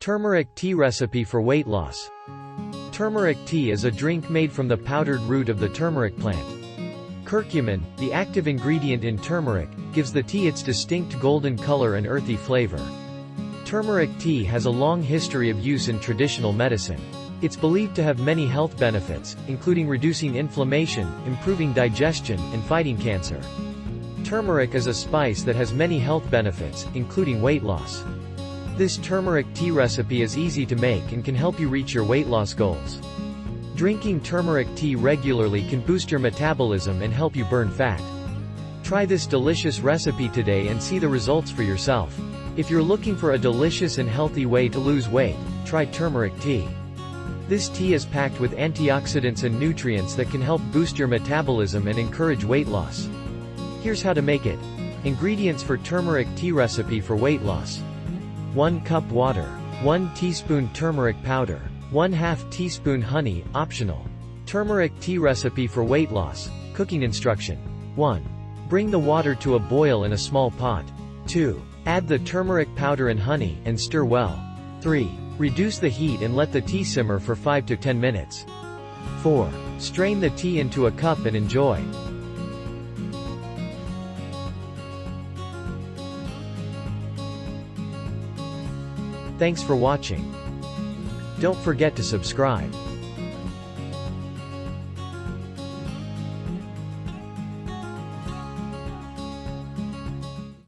Turmeric tea recipe for weight loss. Turmeric tea is a drink made from the powdered root of the turmeric plant. Curcumin, the active ingredient in turmeric, gives the tea its distinct golden color and earthy flavor. Turmeric tea has a long history of use in traditional medicine. It's believed to have many health benefits, including reducing inflammation, improving digestion, and fighting cancer. Turmeric is a spice that has many health benefits, including weight loss. This turmeric tea recipe is easy to make and can help you reach your weight loss goals. Drinking turmeric tea regularly can boost your metabolism and help you burn fat. Try this delicious recipe today and see the results for yourself. If you're looking for a delicious and healthy way to lose weight, try turmeric tea. This tea is packed with antioxidants and nutrients that can help boost your metabolism and encourage weight loss. Here's how to make it. Ingredients for turmeric tea recipe for weight loss. 1 cup water. 1 teaspoon turmeric powder. 1/2 teaspoon honey, optional. Turmeric tea recipe for weight loss. Cooking instruction. 1. Bring the water to a boil in a small pot. 2. Add the turmeric powder and honey, and stir well. 3. Reduce the heat and let the tea simmer for 5 to 10 minutes. 4. Strain the tea into a cup and enjoy. Thanks for watching. Don't forget to subscribe.